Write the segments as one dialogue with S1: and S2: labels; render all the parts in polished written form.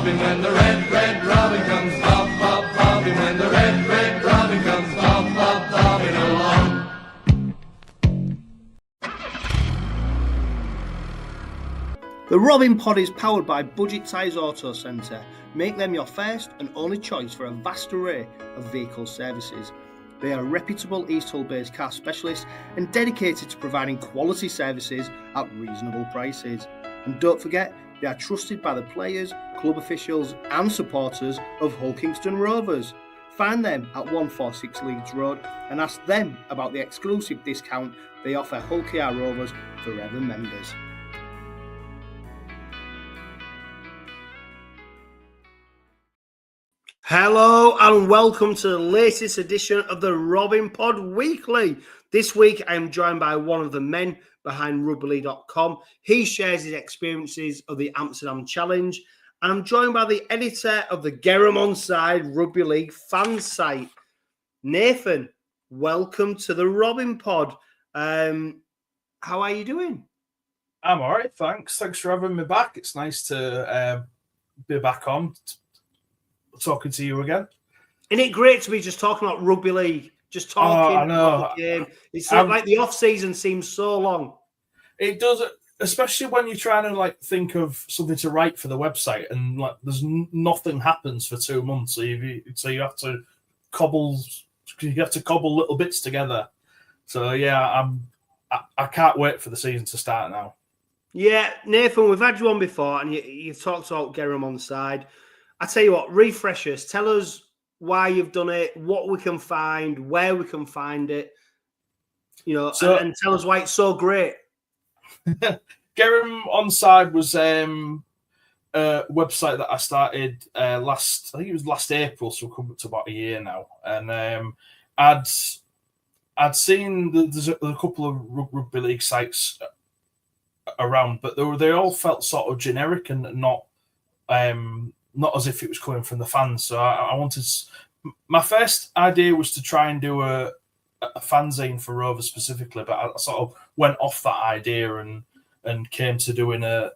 S1: bobbing when the red, red robin comes bob, bob, bobbing when the red, red robin comes bob, bob, bobbing along.
S2: The Robin Pod is powered by Budget Tyres Auto Centre. Make them your first and only choice for a vast array of vehicle services. They are reputable East Hull-based car specialists and dedicated to providing quality services at reasonable prices. And don't forget, they are trusted by the players, club officials and supporters of Hull Kingston Rovers. Find them at 146 Leeds Road and ask them about the exclusive discount they offer Hull KR Rovers Forever members. Hello and welcome to the latest edition of the Robin Pod Weekly. This week I am joined by one of the men behind rugbyleague.com. He shares his experiences of the Amsterdam Challenge, and I'm joined by the editor of the Gerrim Onside Rugby League fan site. Nathan, welcome to the Robin Pod. How are you doing?
S3: I'm all right, thanks. Thanks for having me back. It's nice to be back on. Talking to you again.
S2: Isn't it great to be just talking about rugby league? Just talking about the game. It's like the off season seems so long.
S3: It does, especially when you're trying to think of something to write for the website, and there's nothing happens for 2 months. So you have to cobble little bits together. So yeah, I can't wait for the season to start now.
S2: Yeah, Nathan, we've had you on before, and you've talked about Gerrim Onside. I tell you what, refresh us. Tell us why you've done it, what we can find, where we can find it, and tell us why it's so great.
S3: Gerrim Onside was a website that I started last April, so we're coming up to about a year now. And I'd seen there's a couple of rugby league sites around, but they all felt sort of generic and not as if it was coming from the fans. So I wanted... My first idea was to try and do a fanzine for Rovers specifically, but I sort of went off that idea and came to doing a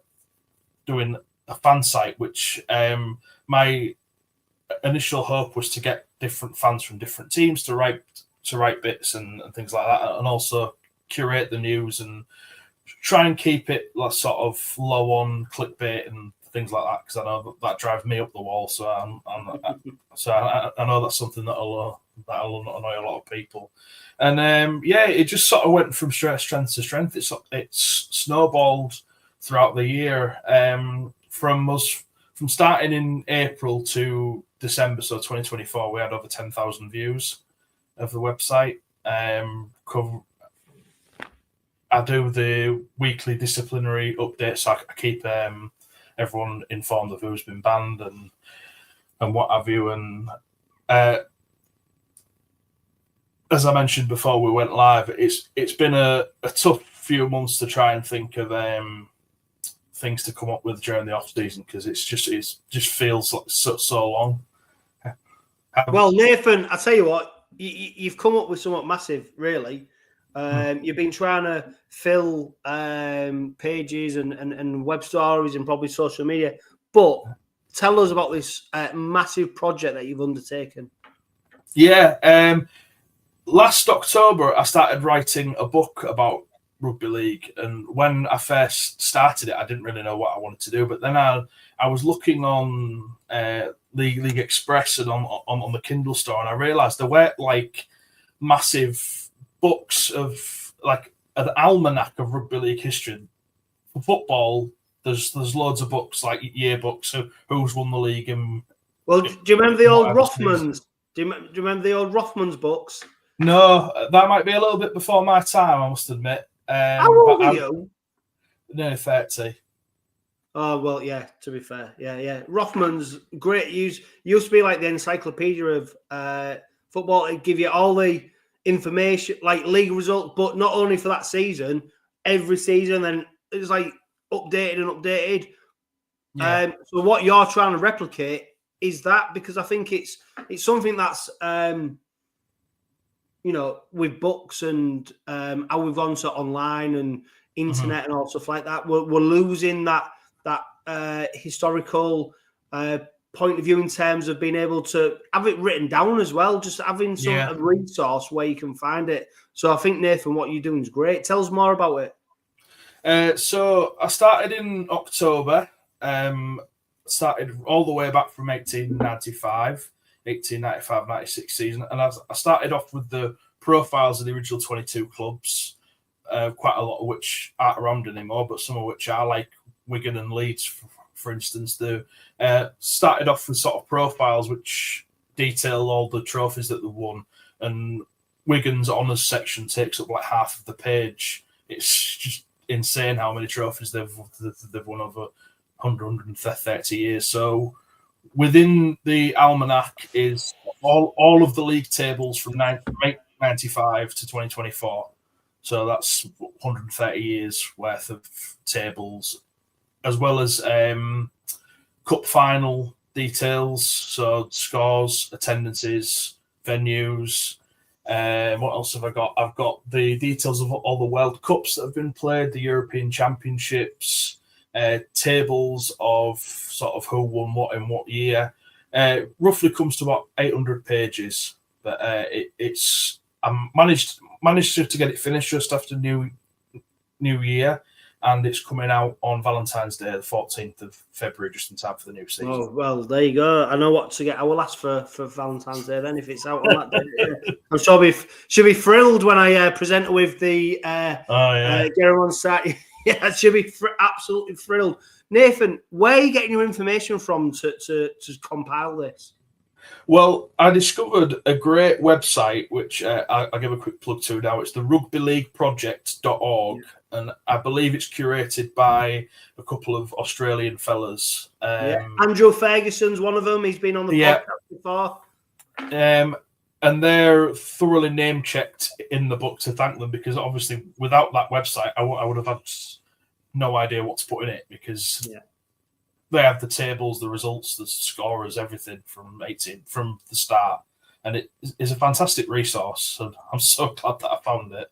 S3: fan site, which my initial hope was to get different fans from different teams to write bits and things like that, and also curate the news and try and keep it sort of low on clickbait and things like that, because I know that drives me up the wall. So I know that's something that'll annoy a lot of people. And it just sort of went from strength to strength. It's snowballed throughout the year. From starting in April to December, so 2024, we had over 10,000 views of the website. I do the weekly disciplinary updates, so I keep everyone informed of who's been banned and what have you. And as I mentioned before we went live, it's been a tough few months to try and think of things to come up with during the off season, because it just feels like so long.
S2: Well, Nathan, I tell you what, you've come up with somewhat massive, really. You've been trying to fill pages and web stories and probably social media. But tell us about this massive project that you've undertaken.
S3: Yeah. Last October, I started writing a book about rugby league. And when I first started it, I didn't really know what I wanted to do. But then I was looking on League Express and on the Kindle store, and I realised there were massive books of an almanac of rugby league history. For football, there's loads of books, like yearbooks of who's won the league. And
S2: do you remember the old Rothmans? Do you remember the old Rothmans books?
S3: No, that might be a little bit before my time, I must admit.
S2: How old are you?
S3: Nearly 30.
S2: Oh, well, yeah, to be fair. Yeah. Rothmans, great. Used to be like the encyclopedia of football. It'd give you all the information, like league results, but not only for that season, every season. Then it was updated. Yeah. So what you're trying to replicate is that, because I think it's something that's with books and how we've gone to online and internet and all stuff like that, we're losing that historical point of view in terms of being able to have it written down as well, just having a resource where you can find it. So I think, Nathan, what you're doing is great. Tell us more about
S3: it. So I started in October, started all the way back from 1895-96 season. And I started off with the profiles of the original 22 clubs, quite a lot of which aren't around anymore, but some of which are, like Wigan and Leeds, for instance. They started off with sort of profiles which detail all the trophies that they've won. And Wigan's honours section takes up like half of the page. It's just insane how many trophies they've won over 130 years. So within the almanac is all of the league tables from 1995 to 2024. So that's 130 years worth of tables, as well as cup final details. So scores, attendances, venues. What else have I got? I've got the details of all the World Cups that have been played, the European Championships, tables of sort of who won what in what year. Roughly comes to about 800 pages, but I managed to get it finished just after New Year, and it's coming out on Valentine's Day, the 14th of February, just in time for the new season.
S2: Oh, well, there you go. I know what to get. I will ask for Valentine's Day then if it's out on that day. I'm sure she'll be thrilled when I present her with the Gerrim Onside. Yeah, she'll be absolutely thrilled. Nathan, where are you getting your information from to compile this?
S3: Well, I discovered a great website, which I'll give a quick plug to now. It's the rugbyleagueproject.org, and I believe it's curated by a couple of Australian fellas.
S2: Andrew Ferguson's one of them. He's been on the podcast before.
S3: And they're thoroughly name-checked in the book to thank them, because obviously without that website, I would have had no idea what to put in it, because they have the tables, the results, the scorers, everything from the start. And it is a fantastic resource. And I'm so glad that I found it.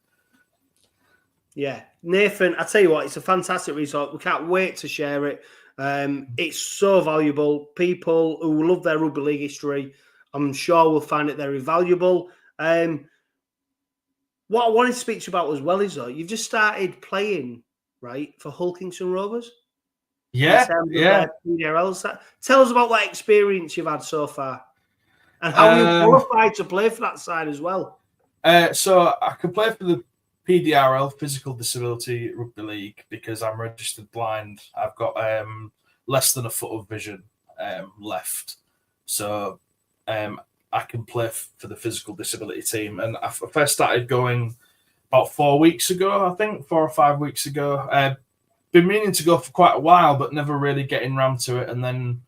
S2: Yeah. Nathan, I tell you what, it's a fantastic resource. We can't wait to share it. It's so valuable. People who love their rugby league history, I'm sure will find it very valuable. What I wanted to speak to you about as well is, though, you've just started playing, right, for Hull Kingston Rovers? PDRL. Tell us about that experience you've had so far, and how you qualified to play for that side as well.
S3: So I can play for the PDRL, Physical Disability Rugby League, because I'm registered blind. I've got less than a foot of vision left, so I can play for the physical disability team. And I first started going about 4 weeks ago, I think, 4 or 5 weeks ago. Been meaning to go for quite a while, but never really getting around to it. And then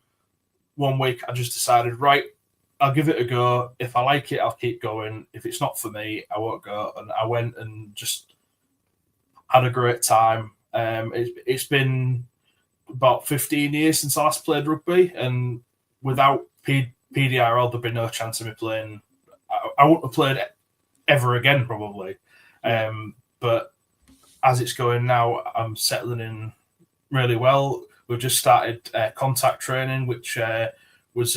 S3: one week I just decided, right, I'll give it a go. If I like it, I'll keep going. If it's not for me, I won't go. And I went and just had a great time. It's been about 15 years since I last played rugby, and without PDRL, there'd be no chance of me playing. I wouldn't have played ever again, probably. But as it's going now, I'm settling in really well. We've just started contact training, which was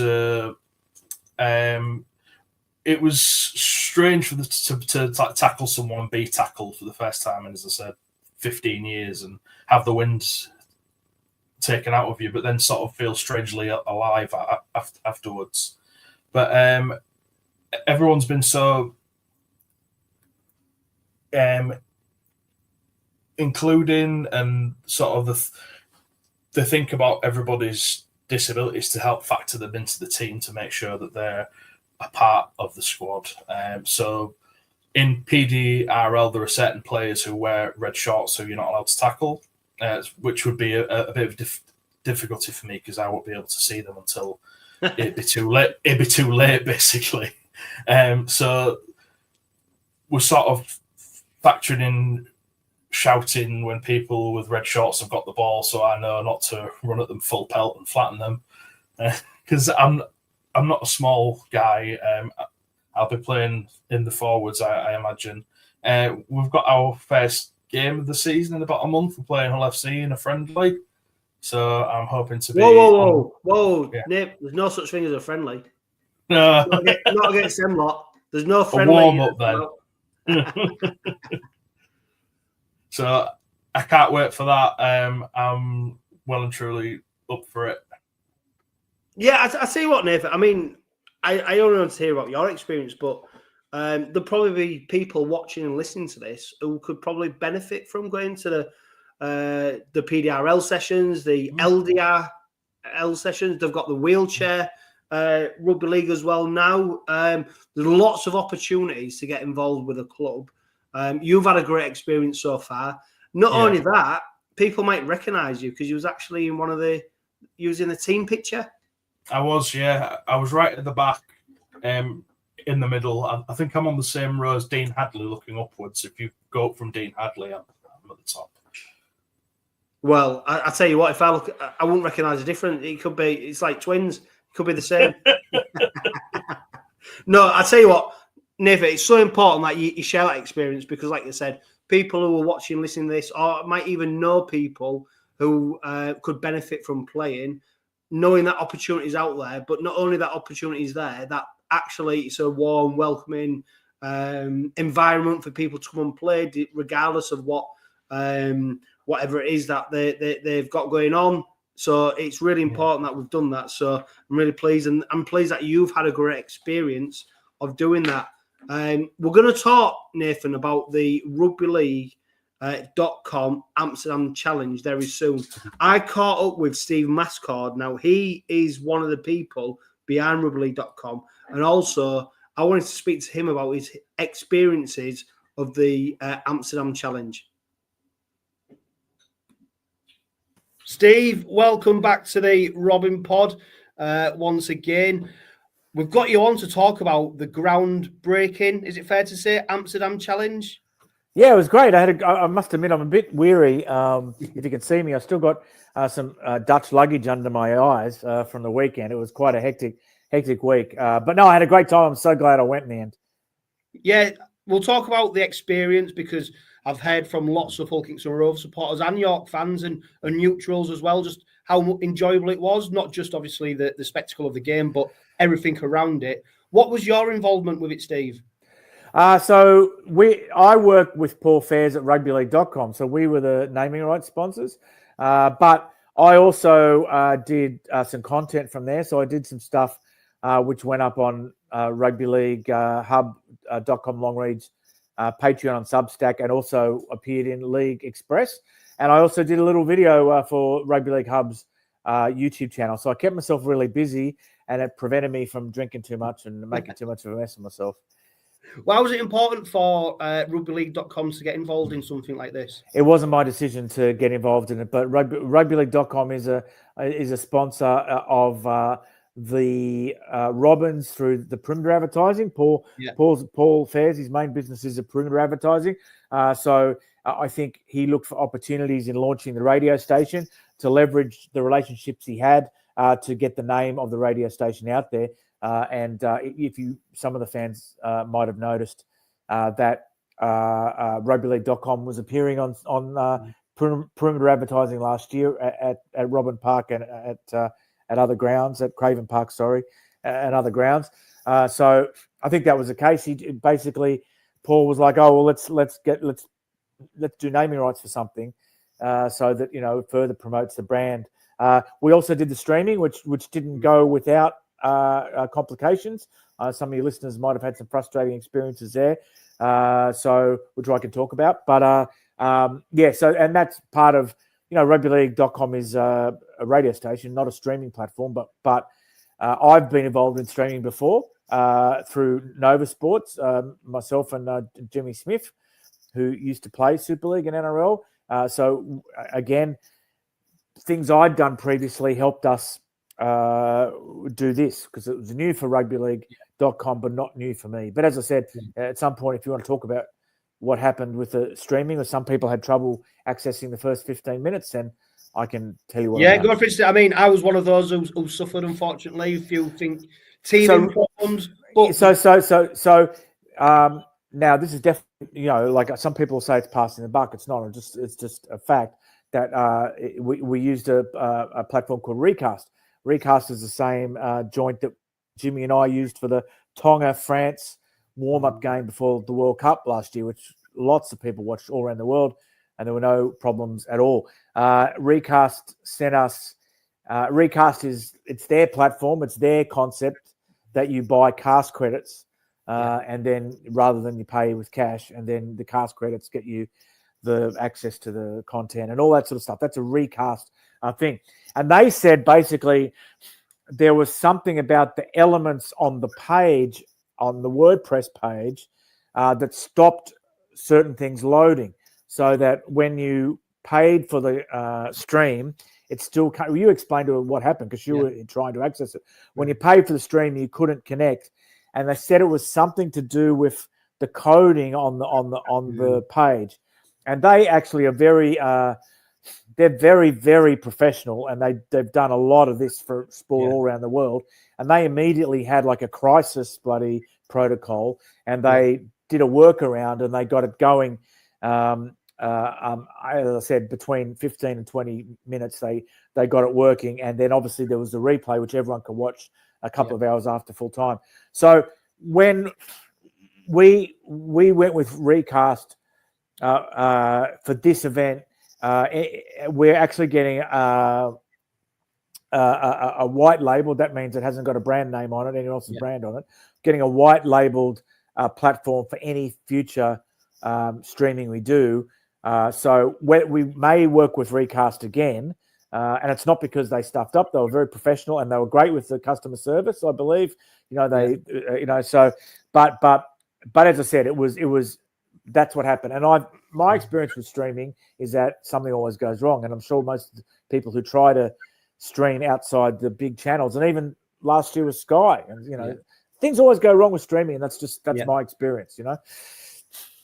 S3: it was strange for to tackle someone and be tackled for the first time in, as I said, 15 years, and have the wind taken out of you, but then sort of feel strangely alive afterwards. But everyone's been so including, and sort of the think about everybody's disabilities to help factor them into the team to make sure that they're a part of the squad. So in PDRL, there are certain players who wear red shorts who you're not allowed to tackle, which would be a bit of difficulty for me, because I won't be able to see them until it'd be too late. It'd be too late, basically. So we're sort of factoring in shouting when people with red shorts have got the ball, so I know not to run at them full pelt and flatten them, because I'm not a small guy. I'll be playing in the forwards, I imagine. We've got our first game of the season in about a month. We're playing Hull FC in a friendly, So I'm hoping to be.
S2: Whoa!
S3: Yeah.
S2: Nip, there's no such thing as a friendly.
S3: No.
S2: Not against them lot. There's no
S3: A
S2: friendly.
S3: warm up then. So I can't wait for that. I'm well and truly up for it.
S2: Yeah, I see what, Nathan. I mean, I only want to hear about your experience, but there'll probably be people watching and listening to this who could probably benefit from going to the PDRL sessions, the LDRL sessions. They've got the wheelchair rugby league as well now. There's lots of opportunities to get involved with a club. You've had a great experience so far. Not only that, people might recognise you because you was actually in you was in the team picture.
S3: I was, yeah. I was right at the back, in the middle. I think I'm on the same row as Dean Hadley looking upwards. If you go up from Dean Hadley, I'm at the top. Well,
S2: I tell you what, if I look, I wouldn't recognise the difference. It's like twins. It could be the same. No, I tell you what, Nathan, it's so important that you share that experience because, like you said, people who are watching, listening to this, or might even know people who could benefit from playing, knowing that opportunity is out there. But not only that opportunity is there, that actually it's a warm, welcoming environment for people to come and play, regardless of whatever it is that they've got going on. So it's really important that we've done that. So I'm really pleased, and I'm pleased that you've had a great experience of doing that. We're going to talk, Nathan, about the Rugby League .com Amsterdam Challenge very soon. I caught up with Steve Mascord. Now, he is one of the people behind RugbyLeague.com, and also I wanted to speak to him about his experiences of the Amsterdam Challenge. Steve, welcome back to the Robin Pod once again. We've got you on to talk about the groundbreaking, is it fair to say, Amsterdam Challenge?
S4: Yeah, it was great. I must admit, I'm a bit weary. If you can see me, I still got some Dutch luggage under my eyes from the weekend. It was quite a hectic week. But no, I had a great time. I'm so glad I went in the end.
S2: Yeah, we'll talk about the experience because I've heard from lots of Hull Kingston Rovers supporters and York fans and neutrals as well, just how enjoyable it was. Not just obviously the spectacle of the game, but everything around it. What was your involvement with it, Steve?
S4: So I work with 𝗂𝗄𝗏𝗄𝗏 at rugbyleague.com. So we were the naming rights sponsors. But I also did some content from there. So I did some stuff which went up on Rugby League Hub.com long reads, Patreon on Substack, and also appeared in League Express. And I also did a little video for Rugby League Hub's YouTube channel. So I kept myself really busy, and it prevented me from drinking too much and making too much of a mess of myself.
S2: Why was it important for rugbyleague.com to get involved in something like this?
S4: It wasn't my decision to get involved in it, but rugbyleague.com is a sponsor of the Robins through the perimeter advertising. Paul Fairs, his main business is a perimeter advertising. So I think he looked for opportunities in launching the radio station to leverage the relationships he had to get the name of the radio station out there. And if some of the fans might have noticed that rugbyleague.com was appearing on perimeter advertising last year at Robin Park and at other grounds, at Craven Park, and other grounds. So I think that was the case. Paul was like, "Oh well, let's do naming rights for something, so that further promotes the brand." We also did the streaming, which didn't go without complications. Some of your listeners might have had some frustrating experiences there, which I can talk about. But and that's part of rugbyleague.com is a radio station, not a streaming platform. But I've been involved in streaming before through Nova Sports, myself and Jimmy Smith, who used to play Super League and NRL. So again, things I'd done previously helped us do this because it was new for rugbyleague.com, but not new for me. But as I said, at some point, if you want to talk about what happened with the streaming, or some people had trouble accessing the first 15 minutes, then I can tell you what.
S2: Yeah, go for it. I mean, I was one of those who suffered, unfortunately. If you think teething problems,
S4: now this is definitely like some people say it's passing the buck. It's not. It's just a fact we used a platform called Recast. Recast is the same joint that Jimmy and I used for the Tonga France warm-up game before the World Cup last year, which lots of people watched all around the world, and there were no problems at all. Recast sent us. Recast it's their platform, it's their concept that you buy cast credits, and then rather than you pay with cash, and then the cast credits get you the access to the content and all that sort of stuff. That's a Recast thing. And they said basically there was something about the elements on the page, on the WordPress page, that stopped certain things loading, so that when you paid for the stream, it still can't. You explained to her what happened because you were trying to access it. When you paid for the stream, you couldn't connect, and they said it was something to do with the coding on the page. And they actually are very, they're very, very professional, and they've done a lot of this for sport all around the world. And they immediately had like a crisis bloody protocol, and they did a workaround, and they got it going. As I said, between 15 and 20 minutes, they got it working, and then obviously there was the replay, which everyone could watch a couple of hours after full time. So when we went with Recast for this event, we're actually getting a white label. That means it hasn't got a brand name on it, anyone else's brand on it. Getting a white labeled platform for any future streaming we do. So we may work with Recast again, and it's not because they stuffed up. They were very professional, and they were great with the customer service, I believe. So, but as I said, it was that's what happened. And my experience with streaming is that something always goes wrong, and I'm sure most people who try to stream outside the big channels, and even last year with Sky, and things always go wrong with streaming, and that's my experience.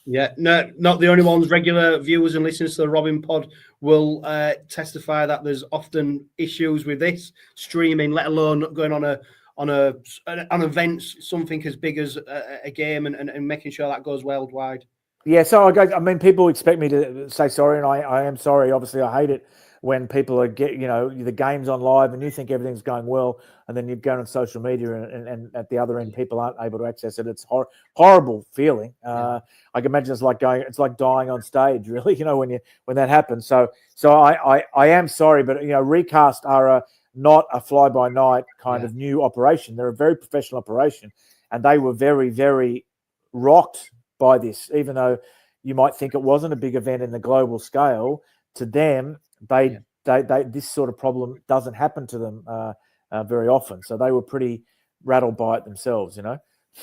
S2: Yeah, no, not the only ones. Regular viewers and listeners to the Robin Pod will testify that there's often issues with this streaming, let alone going on an event, something as big as a game, and making sure that goes worldwide.
S4: Yeah, so people expect me to say sorry, and I am sorry. Obviously, I hate it when people are the game's on live and you think everything's going well, and then you go on social media and at the other end people aren't able to access it. It's horrible feeling. I can imagine it's like dying on stage, really. When that happens. So I am sorry, but Recast are not a fly by night kind of new operation. They're a very professional operation, and they were very, very rocked by this, even though you might think it wasn't a big event in the global scale. To them, they this sort of problem doesn't happen to them very often. So they were pretty rattled by it themselves,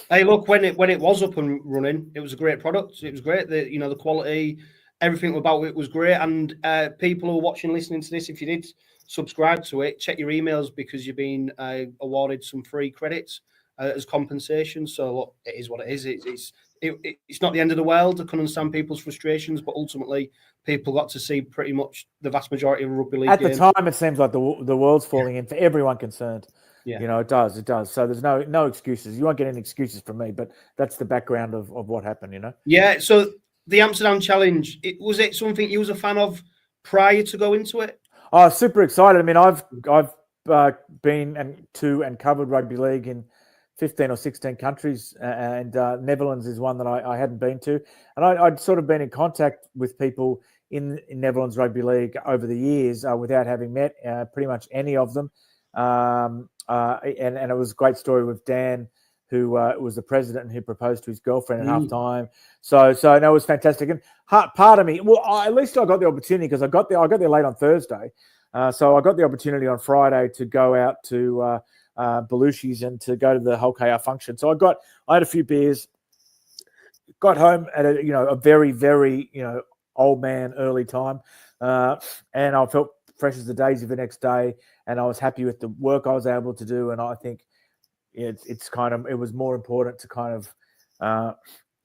S2: Hey, look, when it was up and running, it was a great product. It was great. The quality, everything about it was great. And people who are watching, listening to this, if you did subscribe to it, check your emails, because you've been awarded some free credits as compensation. So look, it is what it is. It's not the end of the world. I can understand people's frustrations, but ultimately people got to see pretty much the vast majority of rugby league games.
S4: The time, it seems like the world's falling in for everyone concerned. Yeah. It does. So there's no excuses. You won't get any excuses from me, but that's the background of what happened,
S2: Yeah, so the Amsterdam Challenge, was it something you was a fan of prior to go into it?
S4: Oh, super excited. I mean, I've been to and covered rugby league in 15 or 16 countries, and Netherlands is one that I hadn't been to. And I'd sort of been in contact with people in Netherlands Rugby League over the years without having met pretty much any of them. And it was a great story with Dan, who was the president and who proposed to his girlfriend at halftime. So no, it was fantastic. And part of me, at least I got the opportunity, because I got there late on Thursday. So I got the opportunity on Friday to go out to Belushi's and to go to the 𝗀𝗪𝗏 function. So I had a few beers, got home at a very, very old man early time, and I felt fresh as the daisy the next day, and I was happy with the work I was able to do. And I think it was more important to kind of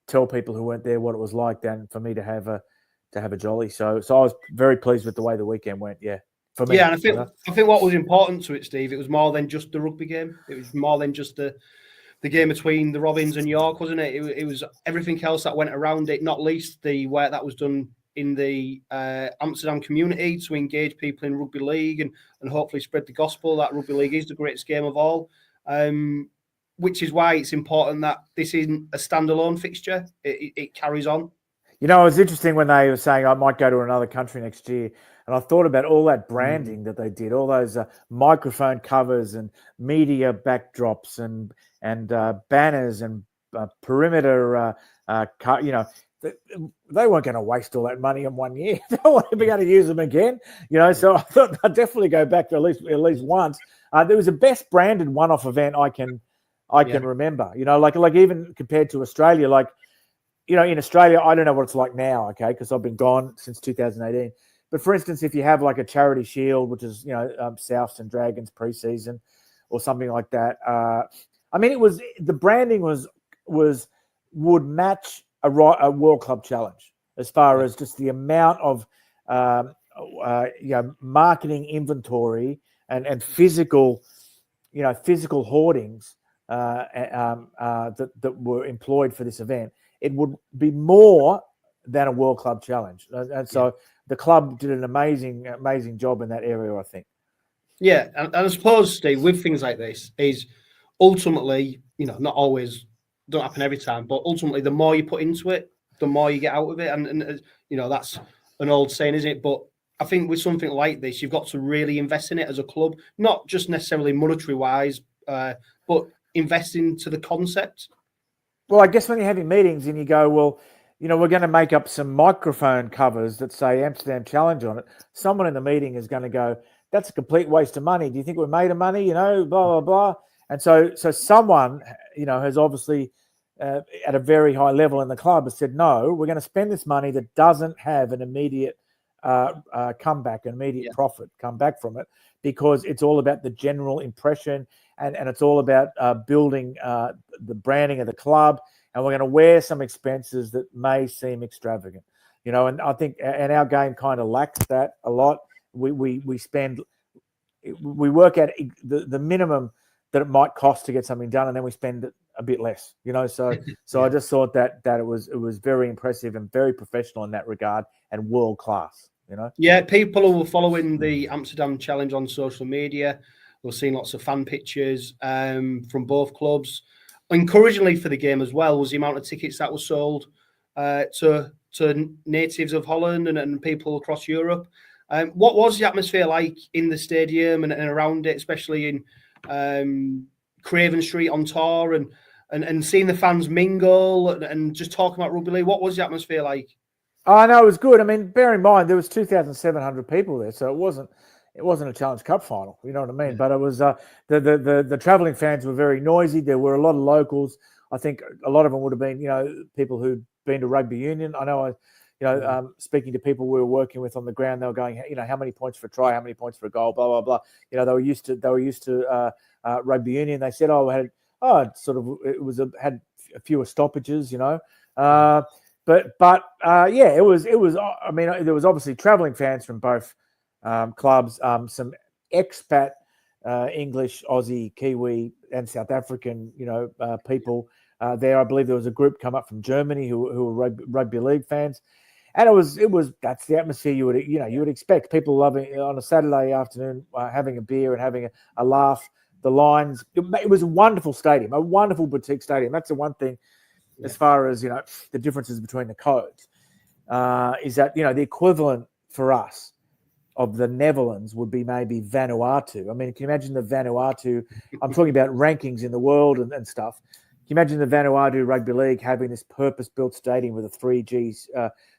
S4: tell people who weren't there what it was like than for me to have a jolly. So I was very pleased with the way the weekend went. Yeah. For me,
S2: and I think what was important to it, Steve, it was more than just the rugby game. It was more than just the game between the Robins and York, wasn't it? It was everything else that went around it, not least the work that was done in the Amsterdam community to engage people in rugby league and hopefully spread the gospel that rugby league is the greatest game of all. Which is why it's important that this isn't a standalone fixture. It carries on.
S4: You know, it was interesting when they were saying I might go to another country next year. And I thought about all that branding that they did, all those microphone covers and media backdrops and banners and perimeter, you know, they weren't going to waste all that money in 1 year. They weren't going to use them again, you know. So I thought I'd definitely go back to at least once. There was a best branded one-off event I can remember, you know, like even compared to Australia, like, you know, in Australia, I don't know what it's like now, okay, because I've been gone since 2018. But for instance, if you have like a charity shield, which is, you know, Souths and Dragons preseason or something like that, I mean, the branding would match a World Club Challenge as far as just the amount of you know, marketing inventory and physical, you know, physical hoardings that were employed for this event. It would be more than a World Club Challenge, and so the club did an amazing job in that area, I think.
S2: Yeah, and I suppose, Steve, with things like this, is ultimately, you know, not always, don't happen every time, but ultimately, the more you put into it, the more you get out of it, and you know, that's an old saying, isn't it? But I think with something like this, you've got to really invest in it as a club, not just necessarily monetary wise, but invest into the concept.
S4: Well, I guess when you're having meetings and you go, well, you know, we're going to make up some microphone covers that say Amsterdam Challenge on it, someone in the meeting is going to go, that's a complete waste of money. Do you think we're made of money? You know, blah, blah, blah. And so someone, you know, has obviously at a very high level in the club has said, no, we're going to spend this money that doesn't have an immediate comeback, an immediate profit come back from it, because it's all about the general impression and it's all about building the branding of the club. And we're going to wear some expenses that may seem extravagant, you know. And I think, and our game kind of lacks that a lot. We work at the minimum that it might cost to get something done, and then we spend a bit less, you know. So I just thought that it was very impressive and very professional in that regard and world class, you know.
S2: Yeah, people who were following the Amsterdam Challenge on social media, we're seeing lots of fan pictures from both clubs. Encouragingly for the game as well was the amount of tickets that were sold to natives of Holland and people across Europe. What was the atmosphere like in the stadium and around it, especially in Craven Street on tour and seeing the fans mingle and just talking about rugby league? What was the atmosphere like?
S4: Oh, no, it was good. I mean, bear in mind there was 2,700 people there, so it wasn't a Challenge Cup final, you know what I mean? Yeah. But it was the travelling fans were very noisy. There were a lot of locals. I think a lot of them would have been, you know, people who'd been to rugby union. I know, speaking to people we were working with on the ground, they were going, you know, how many points for a try, how many points for a goal, blah blah blah. You know, they were used to rugby union. They said, had a fewer stoppages, you know. But it was. I mean, there was obviously travelling fans from both clubs, some expat English, Aussie, Kiwi, and South African, you know, people there. I believe there was a group come up from Germany who were rugby league fans, and it was that's the atmosphere you would expect. People loving on a Saturday afternoon, having a beer and having a laugh. The lines. It was a wonderful stadium, a wonderful boutique stadium. That's the one thing, as far as, you know, the differences between the codes, is that, you know, the equivalent for us of the Netherlands would be maybe Vanuatu. I mean, can you imagine the Vanuatu? I'm talking about rankings in the world and stuff. Can you imagine the Vanuatu Rugby League having this purpose-built stadium with a 3G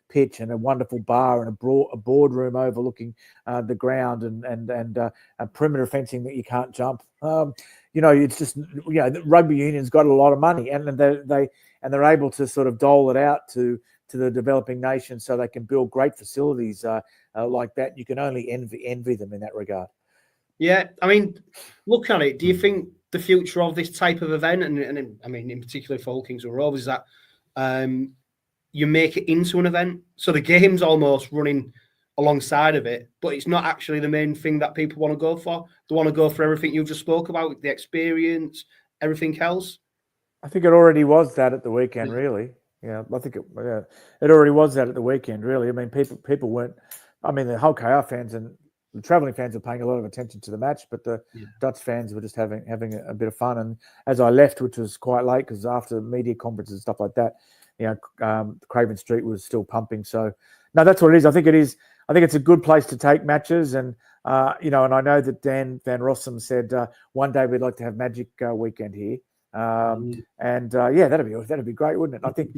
S4: pitch and a wonderful bar and a boardroom overlooking the ground and a perimeter fencing that you can't jump? You know, it's just, you know, the rugby union's got a lot of money and they're able to sort of dole it out to the developing nations so they can build great facilities like that. You can only envy them in that regard. Yeah,
S2: I mean, look at it. Do you think the future of this type of event, and I mean, in particular for Hull Kings and Rovers, is that you make it into an event? So the game's almost running alongside of it, but it's not actually the main thing that people want to go for. They want to go for everything you just spoke about, the experience, everything else.
S4: I think it already was that at the weekend, really. Yeah, I think it already was that at the weekend. Really, I mean, people weren't. I mean, the 𝗁𝗂𝗏 fans and the travelling fans were paying a lot of attention to the match, but the Dutch fans were just having a bit of fun. And as I left, which was quite late because after the media conferences and stuff like that, Craven Street was still pumping. So no, that's what it is. I think it's a good place to take matches, and and I know that Dan Van Rossum said one day we'd like to have Magic weekend here. That'd be great, wouldn't it? I think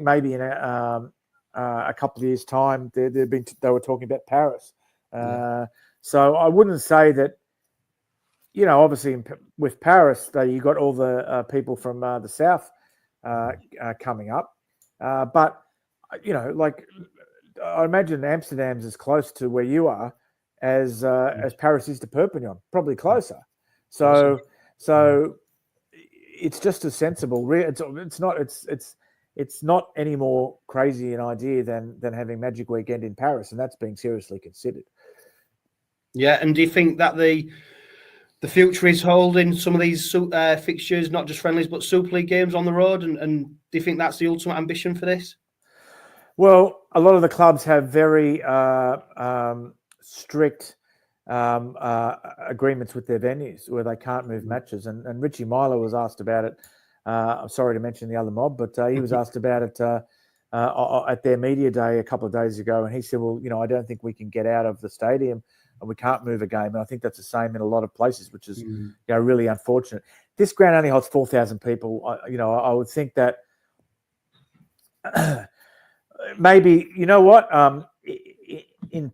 S4: maybe in a couple of years' time they were talking about Paris. So I wouldn't say that. Obviously with Paris, you got all the people from the south coming up, but I imagine Amsterdam's as close to where you are as Paris is to Perpignan, probably closer. So it's just as sensible. It's not any more crazy an idea than having Magic Weekend in Paris, and that's being seriously considered.
S2: Yeah, and do you think that the future is holding some of these fixtures, not just friendlies, but Super League games on the road? And do you think that's the ultimate ambition for this?
S4: Well, a lot of the clubs have very strict agreements with their venues where they can't move matches. And Richie Myler was asked about it. I'm sorry to mention the other mob, but he was asked about it at their media day a couple of days ago. And he said, well, I don't think we can get out of the stadium and we can't move a game. And I think that's the same in a lot of places, which is really unfortunate. This ground only holds 4,000 people. I would think that maybe, in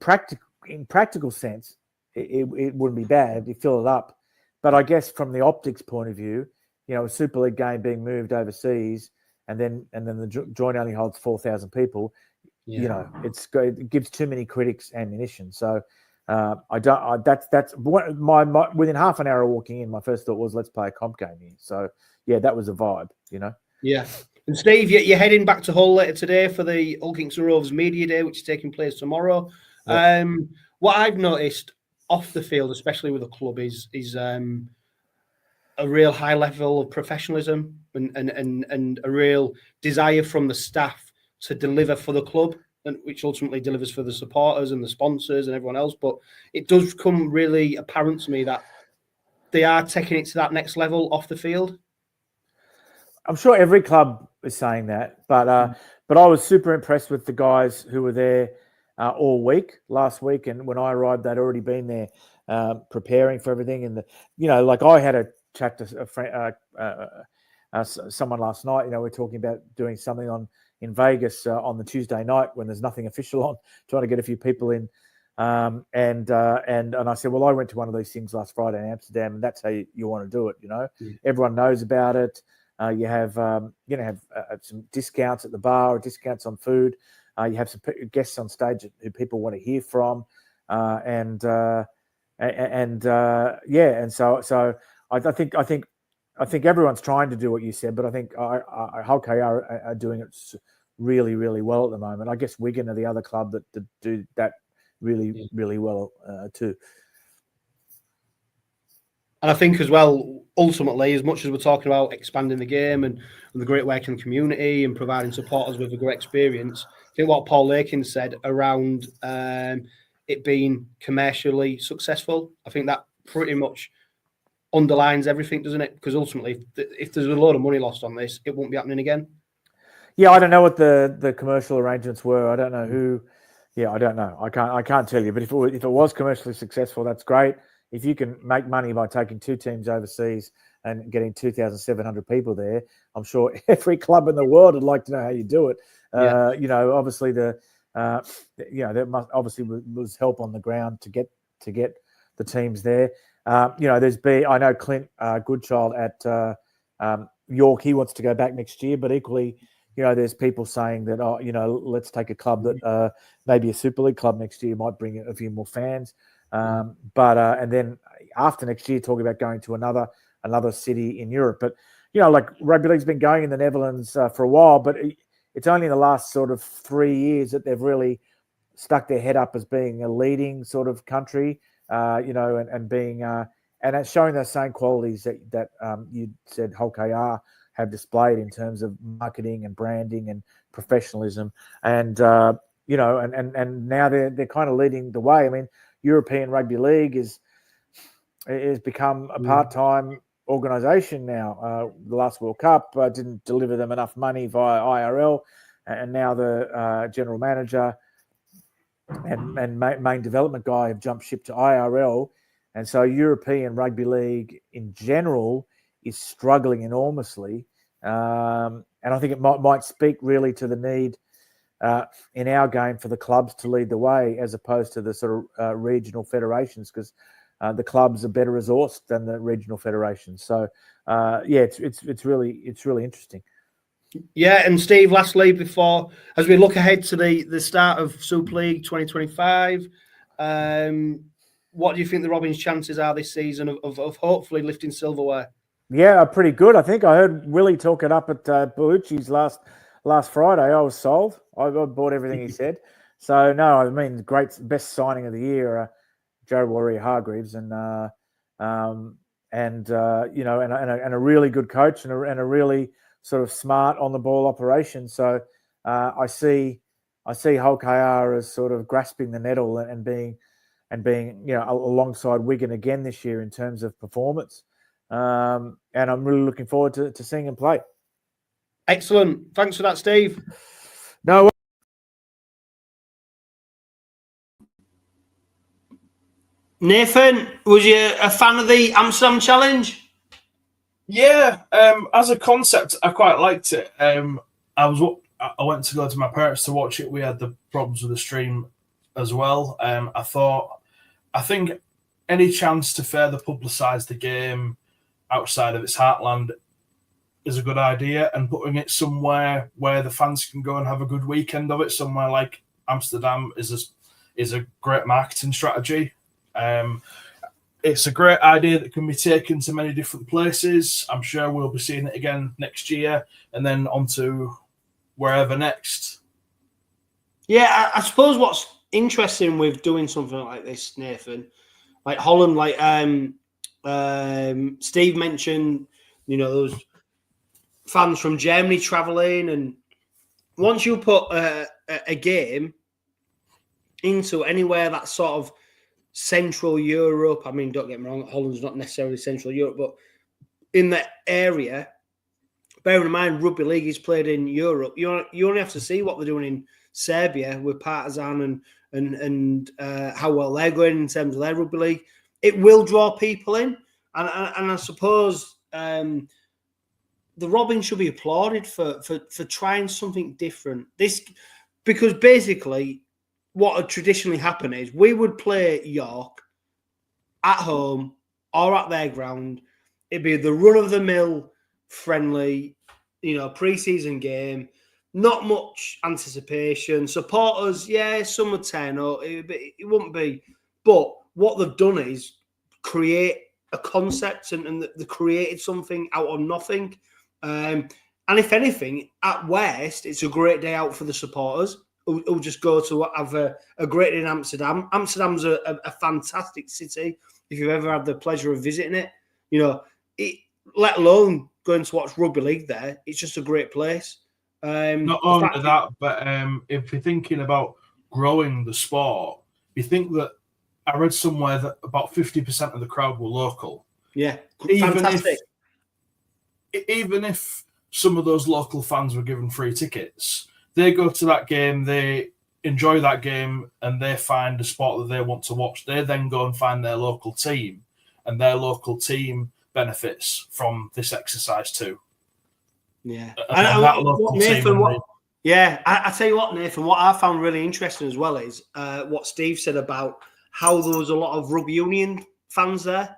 S4: practical sense, it wouldn't be bad to fill it up. But I guess from the optics point of view, a Super League game being moved overseas and then the joint only holds 4,000 people, it gives too many critics ammunition. So that's within half an hour of walking in, my first thought was, let's play a comp game here. So yeah, that was a vibe,
S2: Yeah. And Steve, you're heading back to Hull later today for the Hull Kingston Rovers Media Day, which is taking place tomorrow. Yep. What I've noticed off the field, especially with the club, is a real high level of professionalism and a real desire from the staff to deliver for the club, and which ultimately delivers for the supporters and the sponsors and everyone else. But it does come really apparent to me that they are taking it to that next level off the field.
S4: I'm sure every club is saying that, but I was super impressed with the guys who were there all week last week, and when I arrived, they'd already been there preparing for everything. And I had a chat to a friend, someone last night. We're talking about doing something in Vegas on the Tuesday night when there's nothing official on, trying to get a few people in. And I said, well, I went to one of these things last Friday in Amsterdam, and that's how you want to do it. Everyone knows about it. You have some discounts at the bar, or discounts on food. You have some guests on stage who people want to hear from, and so I think everyone's trying to do what you said, but I think 𝗁𝗂𝗏 are doing it really, really well at the moment. I guess Wigan are the other club that do that really, really well too.
S2: And I think as well, ultimately, as much as we're talking about expanding the game and the great working community and providing supporters with a great experience, I think what Paul Lakin said around it being commercially successful, I think that pretty much underlines everything, doesn't it? Because ultimately, if there's a load of money lost on this, it won't be happening again.
S4: Yeah, I don't know what the commercial arrangements were. I don't know who. Yeah, I don't know. I can't tell you. But if it was commercially successful, that's great. If you can make money by taking two teams overseas and getting 2,700 people there, I'm sure every club in the world would like to know how you do it. Obviously there was help on the ground to get the teams there. I know Clint Goodchild at York, he wants to go back next year, but equally, there's people saying that, let's take a club that maybe a Super League club next year might bring a few more fans. And then after next year, talking about going to another city in Europe. But, Rugby League's been going in the Netherlands for a while, but it's only in the last sort of 3 years that they've really stuck their head up as being a leading sort of country, and being and it's showing those same qualities that you said 𝗁𝗂𝗏 have displayed in terms of marketing and branding and professionalism. And you know, and now they're kind of leading the way. I mean, European Rugby League is become a part-time organisation now. The last World Cup didn't deliver them enough money via IRL, and now the general manager and main development guy have jumped ship to IRL, and so European Rugby League in general is struggling enormously, and I think it might speak really to the need in our game for the clubs to lead the way as opposed to the sort of regional federations, because the clubs are better resourced than the regional federations. So yeah, it's really interesting.
S2: Yeah, and Steve, lastly, before as we look ahead to the start of Super League 2025, what do you think the Robins' chances are this season of hopefully lifting silverware?
S4: Yeah, pretty good. I think I heard Willie talking up at 𝗬𝗂𝗀𝗃𝗃𝗃 last Friday. I was sold. I bought everything he said. So no, I mean, best signing of the year, 𝗀𝗃𝗃𝗃𝗃 and you know, and a really good coach and a really sort of smart on the ball operation. So I see 𝗀𝗂𝗃𝗃𝗃 as sort of grasping the nettle and being you know alongside Wigan again this year in terms of performance. And I'm really looking forward to seeing him play.
S2: Excellent. Thanks for that, Steve.
S4: No.
S2: Nathan, was you a fan of the Amsterdam Challenge?
S3: Yeah, as a concept, I quite liked it. I went to go to my parents to watch it. We had the problems with the stream as well. I think any chance to further publicise the game outside of its heartland is a good idea, and putting it somewhere where the fans can go and have a good weekend of it, somewhere like Amsterdam, is a great marketing strategy. It's a great idea that can be taken to many different places. I'm sure we'll be seeing it again next year and then on to wherever next.
S2: Yeah, I suppose what's interesting with doing something like this, Nathan, like Holland, like Steve mentioned, you know, those fans from Germany travelling, and once you put a game into anywhere that's sort of Central Europe, I mean, don't get me wrong, Holland's not necessarily Central Europe, but in that area, bearing in mind Rugby League is played in Europe, you only have to see what they're doing in Serbia with Partizan and how well they're going in terms of their Rugby League. It will draw people in, and I suppose the Robins should be applauded for trying something different. Because basically what would traditionally happen is we would play York at home or at their ground. It'd be the run-of-the-mill friendly, you know, pre-season game. Not much anticipation. Supporters, yeah, some would turn up. It wouldn't be. But what they've done is create a concept and they created something out of nothing. And if anything, at West, it's a great day out for the supporters who just go to have a great day in Amsterdam. Amsterdam's a fantastic city. If you've ever had the pleasure of visiting it, you know, let alone going to watch Rugby League there, it's just a great place.
S3: Not only that, but if you're thinking about growing the sport, you think that I read somewhere that about 50% of the crowd were local.
S2: Yeah, fantastic.
S3: Even if some of those local fans were given free tickets, they go to that game, they enjoy that game, and they find a sport that they want to watch. They then go and find their local team, and their local team benefits from this exercise too.
S2: Yeah.
S3: I
S2: tell you what, Nathan, what I found really interesting as well is what Steve said about how there was a lot of rugby union fans there.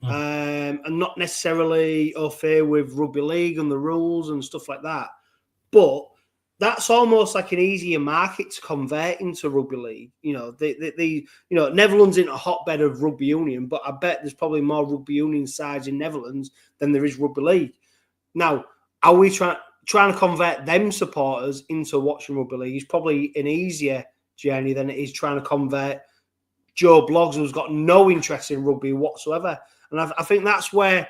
S2: And not necessarily au fait with rugby league and the rules and stuff like that. But that's almost like an easier market to convert into rugby league. You know, Netherlands isn't a hotbed of rugby union, but I bet there's probably more rugby union sides in Netherlands than there is rugby league. Now, are we trying to convert them supporters into watching rugby league? It's probably an easier journey than it is trying to convert Joe Bloggs, who's got no interest in rugby whatsoever. And I think that's where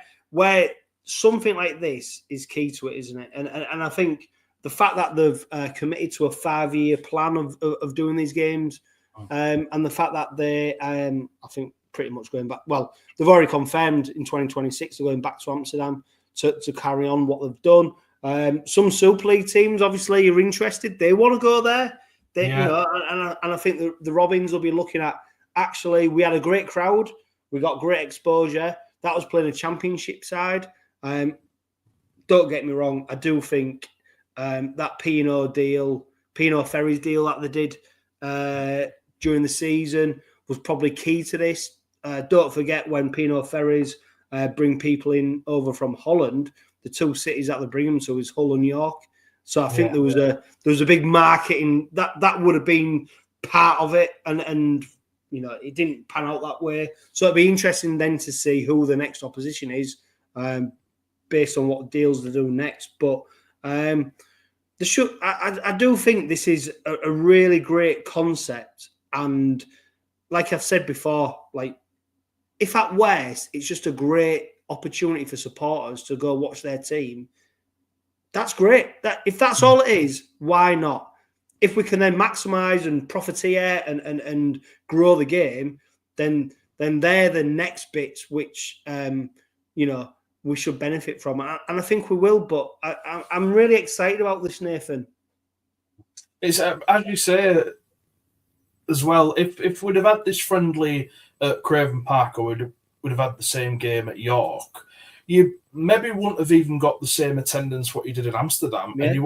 S2: something like this is key to it, isn't it? And I think the fact that they've committed to a 5-year plan of doing these games, and the fact that they, I think, pretty much going back. Well, they've already confirmed in 2026 they're going back to Amsterdam to carry on what they've done. Some Super League teams, obviously, are interested. They want to go there. They, you know, and I think the Robins will be looking at. Actually, we had a great crowd. We got great exposure. That was playing a championship side. Don't get me wrong. I do think that 𝗕𝗂𝗃𝗃 deal that they did during the season was probably key to this. Don't forget when 𝗕𝗂𝗃𝗃 bring people in over from Holland, the two cities that they bring them to is Hull and York. So I think there was a big marketing that would have been part of it, and you know, it didn't pan out that way. So it'd be interesting then to see who the next opposition is, based on what deals they do next. But I do think this is a really great concept, and like I've said before, like if at West it's just a great opportunity for supporters to go watch their team, that's great. If that's all it is, why not? If we can then maximise and profiteer and grow the game, then they're the next bits which you know, we should benefit from, and I think we will. But I'm really excited about this, Nathan.
S3: It's as you say as well. If we'd have had this friendly at Craven Park, or we'd have had the same game at York, you maybe wouldn't have even got the same attendance what you did in Amsterdam, and you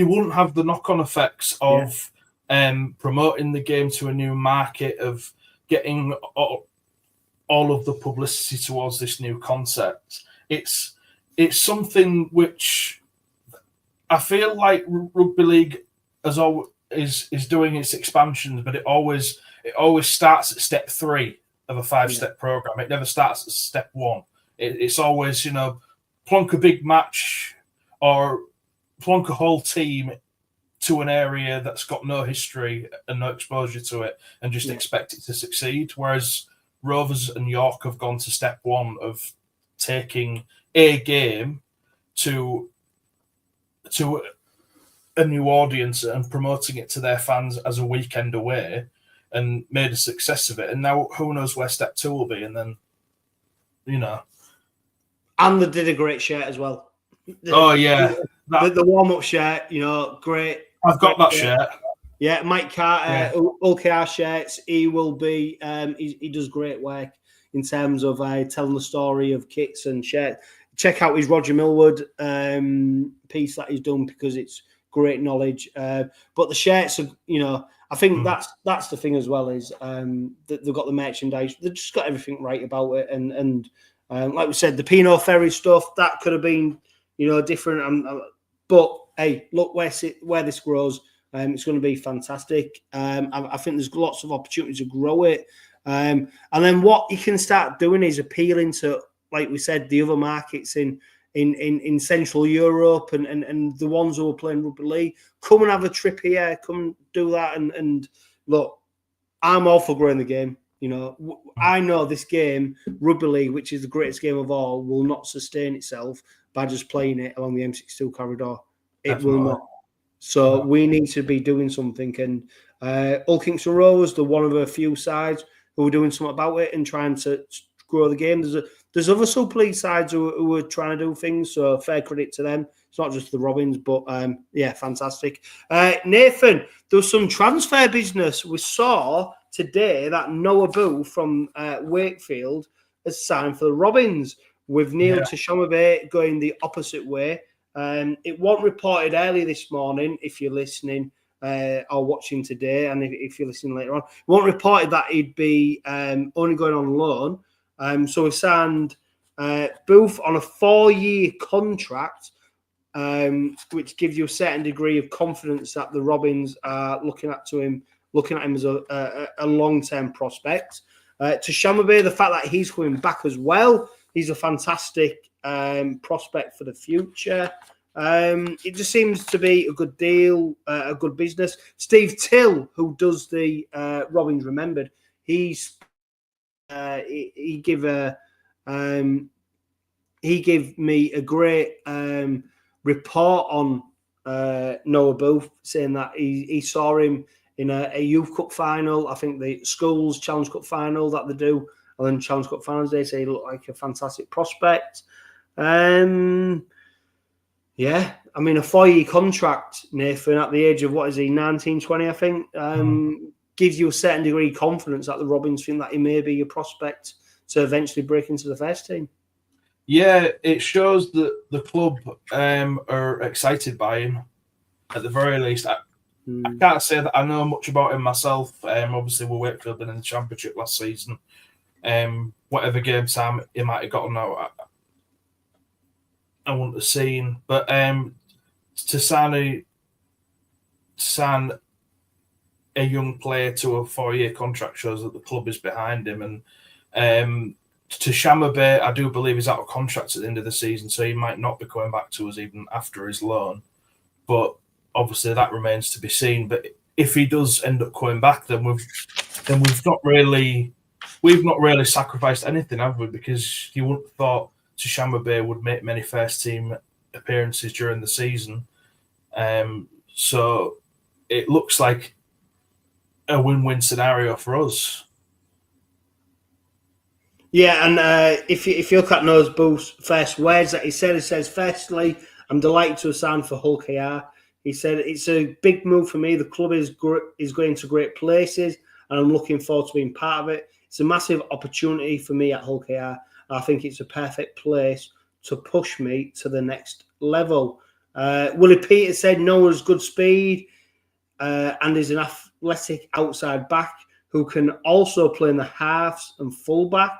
S3: wouldn't have the knock-on effects of promoting the game to a new market, of getting all of the publicity towards this new concept. It's something which I feel like Rugby League is doing its expansions, but it always starts at step 3 of a 5-step program. It never starts at step 1. It's always, you know, plonk a big match or plonk a whole team to an area that's got no history and no exposure to it, and just expect it to succeed. Whereas Rovers and York have gone to step 1 of taking a game to a new audience and promoting it to their fans as a weekend away, and made a success of it. And now who knows where step 2 will be, and then, you know.
S2: And they did a great shirt as well. The warm-up shirt, you know, great.
S3: I've got that shirt.
S2: Yeah, Mike Carter, 𝗀𝗂𝗀𝗃𝗃 shirts. He will be. He does great work in terms of telling the story of kits and shirts. Check out his Roger Millward piece that he's done, because it's great knowledge. But the shirts are, you know, I think that's the thing as well, is that they've got the merchandise. They've just got everything right about it, and like we said, the 𝗕𝗂𝗃𝗃𝗃 stuff that could have been, you know, different. But hey, look where this grows. It's going to be fantastic. I think there's lots of opportunity to grow it. And then what you can start doing is appealing to, like we said, the other markets in Central Europe and the ones who are playing Rugby League. Come and have a trip here. Come do that. And look, I'm all for growing the game. You know, I know this game, Rugby League, which is the greatest game of all, will not sustain itself by just playing it along the M62 corridor. It will not. So we need to be doing something. And Hull Kingston Rovers, they're one of a few sides who are doing something about it and trying to grow the game. There's other Super League sides who are trying to do things, so fair credit to them. It's not just the Robins, but yeah, fantastic. Nathan, there was some transfer business. We saw today that Noah Booth from Wakefield has signed for the Robins, with Neil 𝗕𝘂𝗄𝗃 going the opposite way. It wasn't reported early this morning, if you're listening or watching today, and if you're listening later on. It wasn't reported that he'd be only going on loan. So we signed Booth on a 4-year contract, which gives you a certain degree of confidence that the Robins are looking at him as a long-term prospect. 𝗕𝘂𝗄𝗃, the fact that he's coming back as well, he's a fantastic prospect for the future. It just seems to be a good deal, a good business. Steve Till, who does the Robins Remembered, he gave a he gave me a great report on Noah Booth, saying that he saw him in a youth cup final. I think the schools Challenge Cup final that they do, and then Challenge Cup finals, they say he looked like a fantastic prospect. Yeah, I mean, a 4-year contract, Nathan, at the age of, 19, 20, I think, gives you a certain degree of confidence that the Robins think that he may be a prospect to eventually break into the first team.
S3: Yeah, it shows that the club are excited by him, at the very least. I can't say that I know much about him myself. Obviously, Wakefield been in the Championship last season. Whatever game time he might have gotten out, I wouldn't have seen. But to sign a young player to a 4-year contract shows that the club is behind him. And to 𝗕𝗂𝗏𝗏𝗄𝗏, I do believe he's out of contract at the end of the season, so he might not be coming back to us even after his loan. But obviously that remains to be seen. But if he does end up coming back, then we've not really sacrificed anything, have we? Because you wouldn't have thought 𝗕𝗕𝗏𝗏𝗏 would make many first team appearances during the season. So it looks like a win-win scenario for us.
S2: Yeah, and if you look at Noah Booth's first words that he says, firstly, I'm delighted to have signed for 𝗀𝗂𝗃𝗃. He said, it's a big move for me. The club is going to great places, and I'm looking forward to being part of it. It's a massive opportunity for me at 𝗀𝗂𝗃𝗃. I think it's a perfect place to push me to the next level. 𝗀𝗃𝗃𝗃 said Noah's good speed and is an athletic outside back who can also play in the halves and fullback.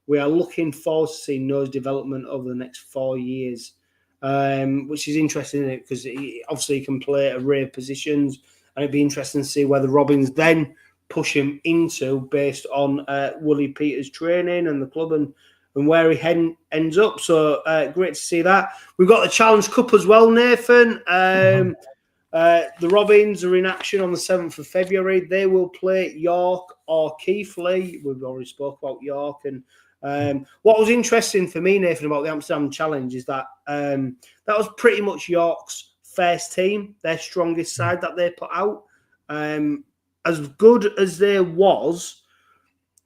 S2: We are looking forward to seeing Noah's development over the next 4 years, which is interesting, isn't it? Because obviously he can play a array of positions, and it'd be interesting to see whether Robins then push him into based on 𝗀𝗃𝗃𝗃's training and the club and where he ends up. So great to see that. We've got the Challenge Cup as well, Nathan. The Robins are in action on the 7th of February. They will play York or Keighley. We've already spoke about York. And what was interesting for me, Nathan, about the Amsterdam Challenge is that that was pretty much York's first team, their strongest side that they put out. As good as there was,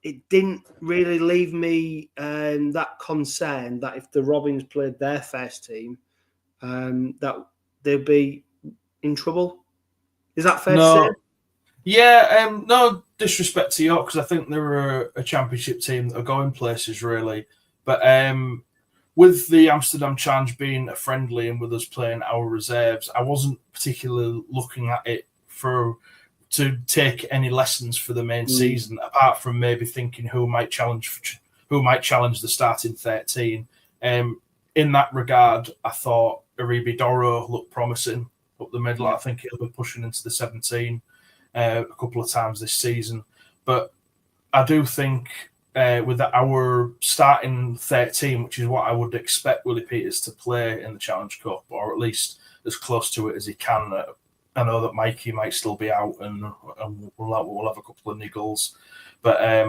S2: it didn't really leave me that concerned that if the Robins played their first team, that they'd be in trouble. Is that fair to say?
S3: Yeah, no disrespect to York, because I think they're a championship team that are going places, really. But with the Amsterdam Challenge being a friendly and with us playing our reserves, I wasn't particularly looking at it to take any lessons for the main season, apart from maybe thinking who might challenge the starting 13. In that regard, I thought 𝗬𝗏𝗏𝗏𝗏 looked promising up the middle. I think he'll be pushing into the 17 a couple of times this season. But I do think with our starting 13, which is what I would expect 𝗀𝗏𝗏𝗏𝗏 to play in the Challenge Cup, or at least as close to it as he can. I know that Mikey might still be out, and we'll have a couple of niggles. But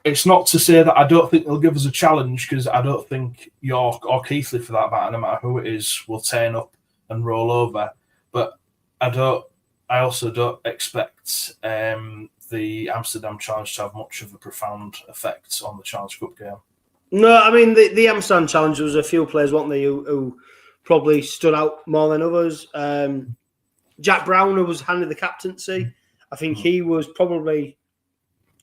S3: it's not to say that I don't think they'll give us a challenge, because I don't think York or Keighley, for that matter, no matter who it is, will turn up and roll over. But I also don't expect the Amsterdam Challenge to have much of a profound effect on the Challenge Cup game.
S2: No, I mean, the Amsterdam Challenge, there was a few players, weren't they, who probably stood out more than others. Jack Brown, who was handed the captaincy, I think he was probably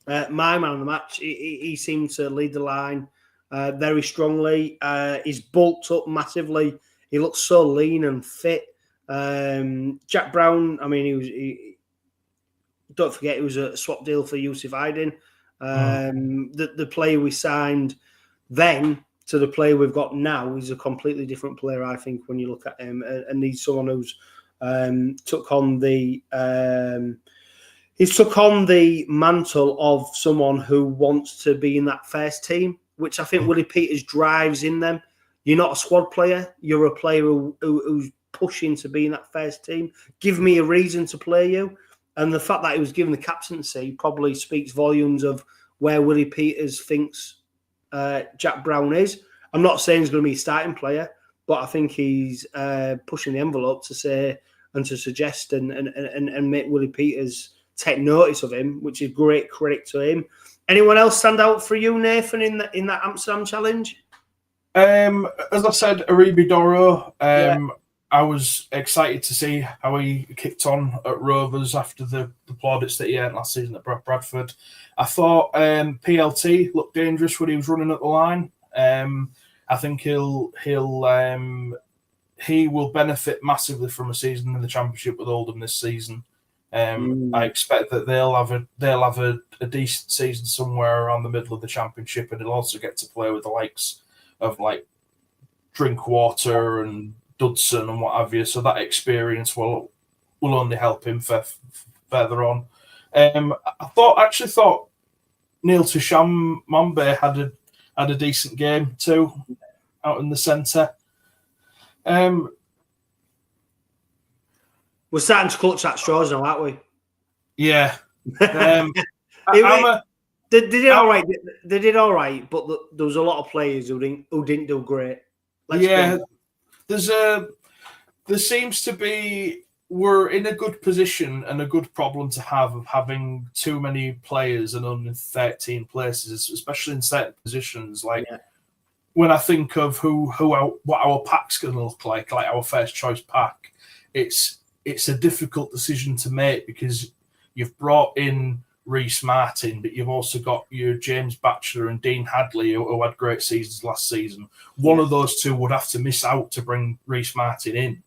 S2: my man of the match. He seemed to lead the line very strongly. He's bulked up massively. He looks so lean and fit. Jack Brown, I mean, don't forget, it was a swap deal for Yusuf Aydin. The player we signed then to the player we've got now is a completely different player, I think, when you look at him. And he's someone who's took on the mantle of someone who wants to be in that first team, which I think 𝗀𝗏𝗏𝗏𝗏s drives in them. You're not a squad player. You're a player who's pushing to be in that first team. Give me a reason to play you. And the fact that he was given the captaincy probably speaks volumes of where 𝗀𝗏𝗏𝗏𝗏s thinks Jack Brown is. I'm not saying he's going to be a starting player, but I think he's pushing the envelope to say and to suggest and make Willie Peters take notice of him, which is great credit to him. Anyone else stand out for you, Nathan, in that Amsterdam challenge?
S3: As I said, 𝗬𝗲𝗄𝗃. I was excited to see how he kicked on at Rovers after the plaudits that he earned last season at Bradford. I thought PLT looked dangerous when he was running at the line. I think he will benefit massively from a season in the Championship with Oldham this season. I expect that they'll have a decent season somewhere around the middle of the Championship, and he'll also get to play with the likes of like Drinkwater and Dudson and what have you. So that experience will only help him further on. I actually thought 𝗕𝗂𝗃𝗃𝗀𝗏 had a decent game too, out in the centre.
S2: We're starting to clutch at straws now, aren't we?
S3: Yeah.
S2: They did all right. They did all right, but there was a lot of players who didn't do great.
S3: There seems to be, we're in a good position and a good problem to have of having too many players and only 13 places, especially in certain positions. When I think of what our pack's going to look like our first choice pack, it's a difficult decision to make because you've brought in Rhys Martin, but you've also got your James Batchelor and Dean Hadley who had great seasons last season. One of those two would have to miss out to bring Rhys Martin in.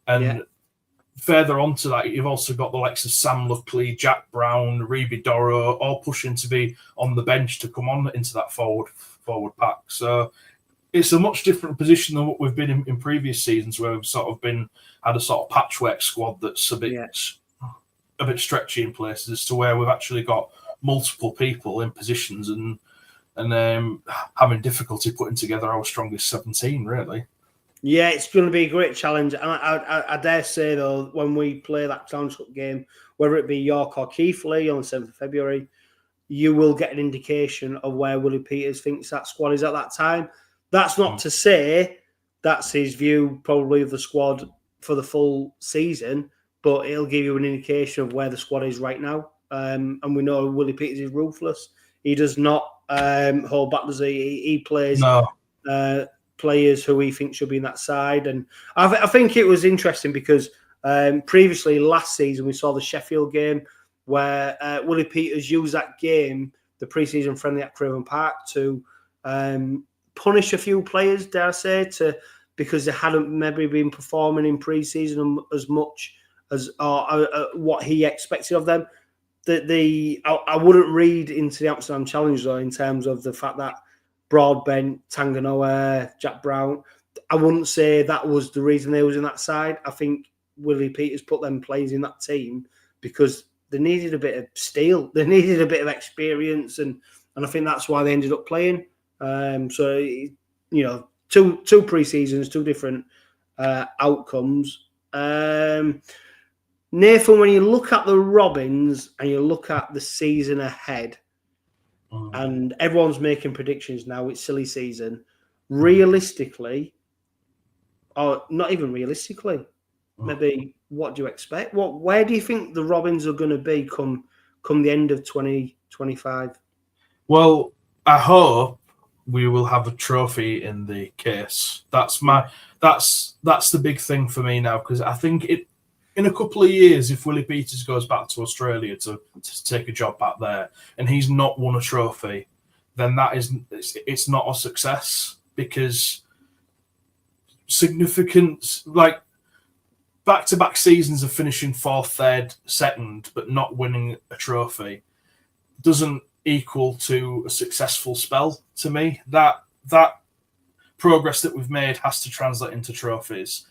S3: And further on to that, you've also got the likes of Sam Luckley, Jack Brown, 𝗬𝗲𝗃𝗃𝗃𝗃 all pushing to be on the bench to come on into that forward pack. So it's a much different position than what we've been in previous seasons, where we've sort of had a sort of patchwork squad that's a bit stretchy in places, as to where we've actually got multiple people in positions and having difficulty putting together our strongest 17, really.
S2: Yeah, it's going to be a great challenge. And I dare say, though, when we play that Challenge Cup game, whether it be York or Keighley on the 7th of February, you will get an indication of where Willie Peters thinks that squad is at that time. That's not to say that's his view probably of the squad for the full season, but it'll give you an indication of where the squad is right now. And we know Willie Peters is ruthless. He does not hold back, does he? He plays players who he thinks should be in that side. And I think it was interesting because previously last season we saw the Sheffield game where Willie Peters used that game, the pre-season friendly at Craven Park, to punish a few players, dare I say, because they hadn't maybe been performing in pre-season as much as what he expected of them. I wouldn't read into the Amsterdam Challenge, though, in terms of the fact that Broadbent, Tanganoa, Jack Brown, I wouldn't say that was the reason they was in that side. I think Willie Peters put them players in that team because they needed a bit of steel. They needed a bit of experience, and I think that's why they ended up playing. So, you know, two pre-seasons, two different outcomes. Nathan, when you look at the Robins and you look at the season ahead, and everyone's making predictions now, it's silly season. Realistically, or not even realistically, maybe what do you expect? Where do you think the Robins are going to be come the end of 2025?
S3: Well, I hope we will have a trophy in the case. That's the big thing for me now, because I think in a couple of years, if Willie Peters goes back to Australia to take a job back there and he's not won a trophy, then it's not a success, because significant, like, back-to-back seasons of finishing 4th, 3rd, 2nd, but not winning a trophy doesn't equal to a successful spell to me. That progress that we've made has to translate into trophies.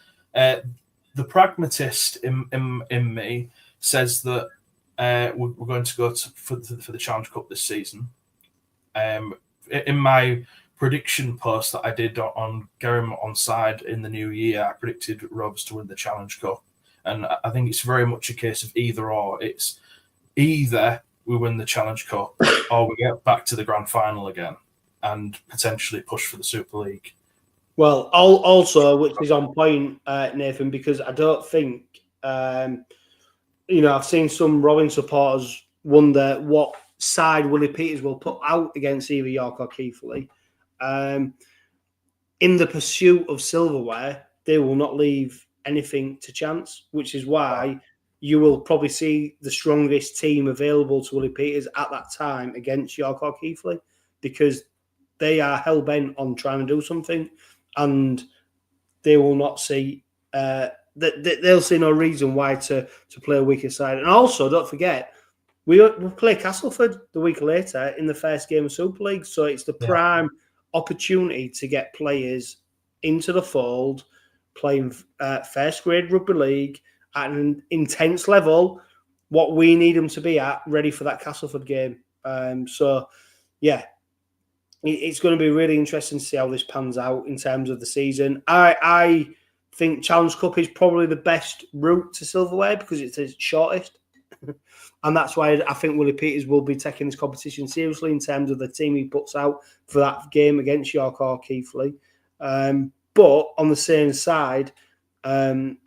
S3: The pragmatist in me says that we're going to go for the Challenge Cup this season. In my prediction post that I did on Gerrim Onside in the new year, I predicted Rovers to win the Challenge Cup. And I think it's very much a case of either or. It's either we win the Challenge Cup or we get back to the grand final again. and potentially push for the Super League.
S2: Well, also, which is on point, Nathan, because I don't think, I've seen some Robin supporters wonder what side Willie Peters will put out against either York or Keighley. In the pursuit of silverware, they will not leave anything to chance, which is why you will probably see the strongest team available to Willie Peters at that time against York or Keighley, because they are hell-bent on trying to do something, and they will not see they'll see no reason why to play a weaker side. And also, don't forget, we'll play Castleford the week later in the first game of Super League, so it's the prime opportunity to get players into the fold, playing first grade rugby league at an intense level, what we need them to be at, ready for that Castleford game. It's going to be really interesting to see how this pans out in terms of the season. I think Challenge Cup is probably the best route to silverware because it's the shortest. And that's why I think Willie Peters will be taking this competition seriously in terms of the team he puts out for that game against York or Keighley. But on the same side, I'm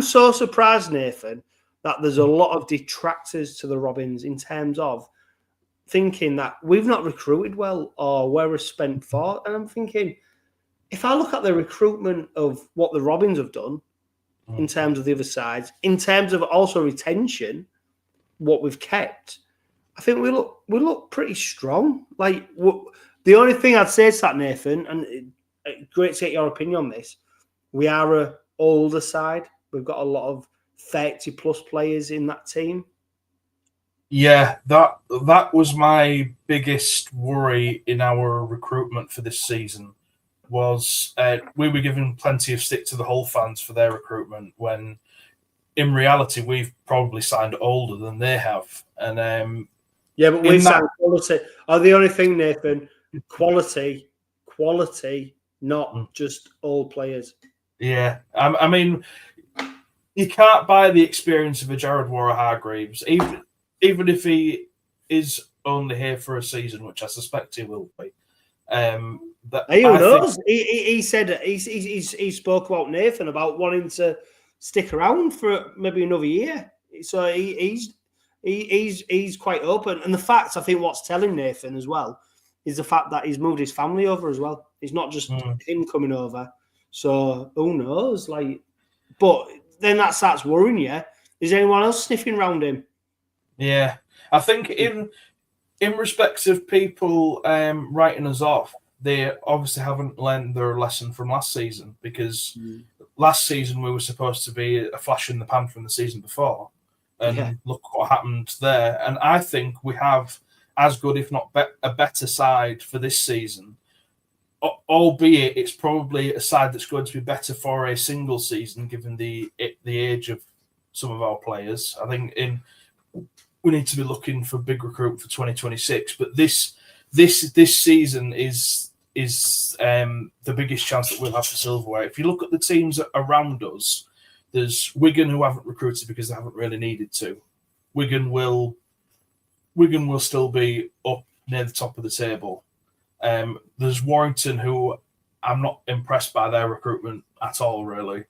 S2: so surprised, Nathan, that there's a lot of detractors to the Robins in terms of thinking that we've not recruited well or where we're spent for. And I'm thinking, if I look at the recruitment of what the Robins have done in terms of the other sides, in terms of also retention, what we've kept, I think we look pretty strong. Like, the only thing I'd say to that, Nathan, and great to get your opinion on this, we are an older side. We've got a lot of 30-plus players in that team.
S3: Yeah, that was my biggest worry in our recruitment for this season. Was we were given plenty of stick to the Hull fans for their recruitment, when in reality we've probably signed older than they have. And
S2: but we've signed quality. The only thing, Nathan, quality, not just old players.
S3: Yeah, I mean, you can't buy the experience of a Jared Warner-Hargreaves, even if he is only here for a season, which I suspect he will be.
S2: Who knows? He said he spoke about Nathan about wanting to stick around for maybe another year. So he's quite open. And the fact, I think, what's telling Nathan as well is the fact that he's moved his family over as well. It's not just him coming over. So who knows? But then that starts worrying you. Is anyone else sniffing around him?
S3: Yeah, I think in respect of people writing us off, they obviously haven't learned their lesson from last season, because last season we were supposed to be a flash in the pan from the season before, and look what happened there. And I think we have as good, if not a better side for this season, albeit it's probably a side that's going to be better for a single season, given the age of some of our players. I think we need to be looking for big recruit for 2026, but this season is the biggest chance that we'll have for silverware. If you look at the teams around us, there's Wigan, who haven't recruited because they haven't really needed to. Wigan will still be up near the top of the table. There's Warrington, who I'm not impressed by their recruitment at all, really.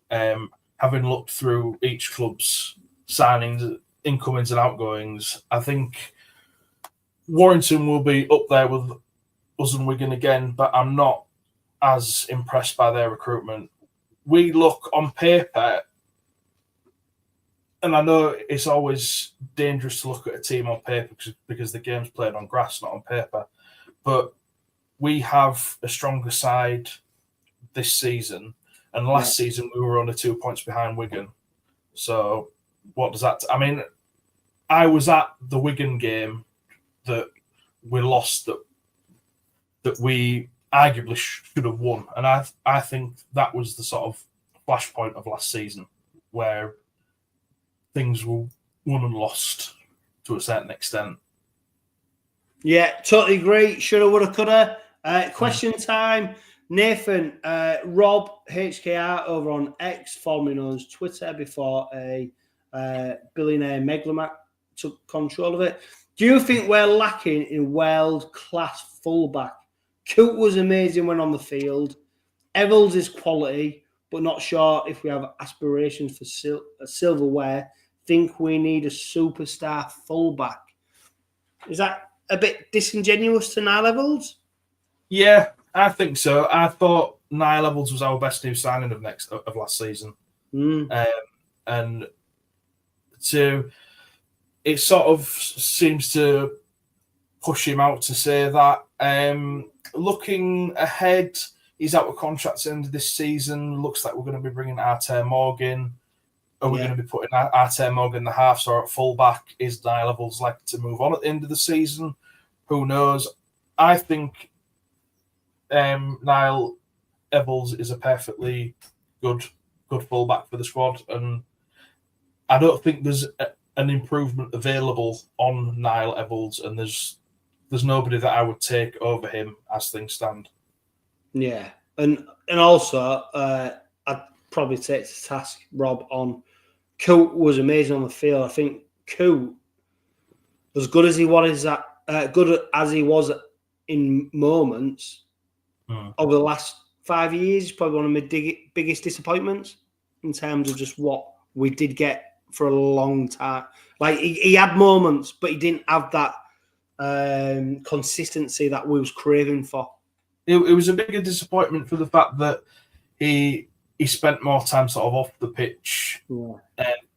S3: Having looked through each club's signings, incomings and outgoings, I think Warrington will be up there with us and Wigan again, but I'm not as impressed by their recruitment. We look on paper, and I know it's always dangerous to look at a team on paper because the game's played on grass, not on paper, but we have a stronger side this season, and last season we were only 2 points behind Wigan. So what does that... I mean, I was at the Wigan game that we lost, that we arguably should have won. And I think that was the sort of flashpoint of last season, where things were won and lost to a certain extent.
S2: Yeah, totally agree. Shoulda, woulda, coulda. Question time. Nathan, Rob HKR over on X, formerly known as Twitter, before a billionaire megalomaniac took control of it, Do you think we're lacking in world-class fullback? 𝗂𝗃𝗀𝗃𝗀 was amazing when on the field. 𝗬𝘆s is quality, but not sure if we have aspirations for silverware. Think we need a superstar fullback. Is that a bit disingenuous to 𝗂𝘃𝗀𝗃𝗀𝗃?
S3: Yeah, I think so. I thought 𝗂𝘃𝗀𝗃𝗀𝗃 was our best new signing of last season. And it sort of seems to push him out to say that. Looking ahead, he's out of contract at the end of this season. Looks like we're going to be bringing 𝗂𝗃𝗃𝗃𝗀𝗃. Are we going to be putting 𝗂𝗃𝗃𝗃𝗃 in the halves or at fullback? Is 𝗂𝘃𝗃𝗃𝗃's likely to move on at the end of the season? Who knows? I think 𝗂𝘃𝗃𝗃𝗃𝗃 is a perfectly good fullback for the squad, and I don't think there's an improvement available on 𝗂𝘃𝗃𝗃𝗃, and there's nobody that I would take over him as things stand.
S2: Yeah, and also I'd probably take to task Rob on 𝗂𝗃𝗀𝗃 was amazing on the field. I think 𝗂𝗃, as good as he was in moments over the last 5 years, he's probably one of my biggest disappointments in terms of just what we did get for a long time. Like he had moments, but he didn't have that consistency that we was craving for.
S3: It was a bigger disappointment for the fact that he spent more time sort of off the pitch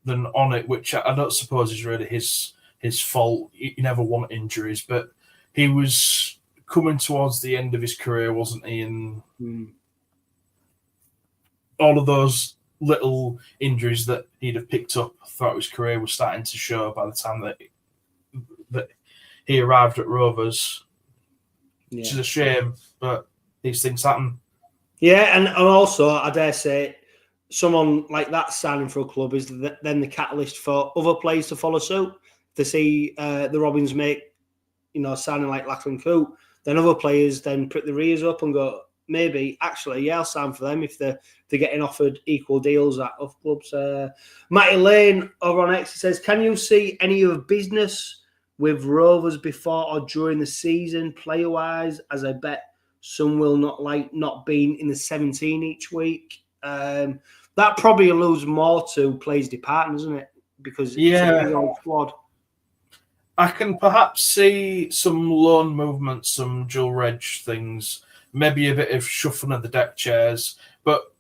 S3: than on it, which I don't suppose is really his fault. He never won injuries, but he was coming towards the end of his career, wasn't he? And all of those little injuries that he'd have picked up throughout his career were starting to show by the time that he arrived at Rovers, which is a shame, but these things happen.
S2: Yeah, and also, I dare say, someone like that signing for a club is then the catalyst for other players to follow suit. To see the Robins make, signing like Lachlan 𝗂𝗃𝗃𝗃, then other players then put their ears up and go, maybe, actually, I'll sign for them if they're getting offered equal deals at other clubs. Matty Lane over on X says, can you see any of business with Rovers before or during the season, player-wise, as I bet some will not like not being in the 17 each week? That probably alludes more to players departing, doesn't it? Because it's a big old squad.
S3: I can perhaps see some loan movements, some dual reg things, maybe a bit of shuffling of the deck chairs, but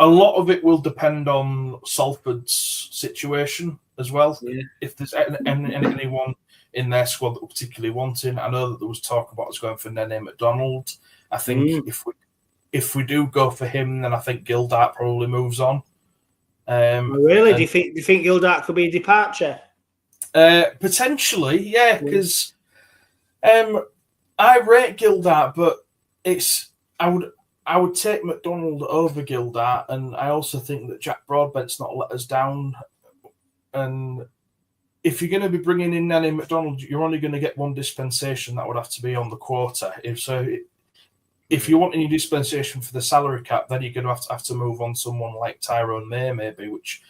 S3: a lot of it will depend on Salford's situation as well. Yeah. If there's anyone in their squad that we're particularly wanting, I know that there was talk about us going for Nene McDonald. I think if we do go for him, then I think Gildart probably moves on.
S2: Really? Do you think Gildart could be a departure?
S3: Potentially, yeah, because I rate Gildart, but I would take McDonald over Gildart, and I also think that Jack Broadbent's not let us down. And if you're going to be bringing in Nene McDonald, you're only going to get one dispensation. That would have to be on the quarter. If you want any dispensation for the salary cap, then you're going to have to move on someone like Tyrone May, maybe, which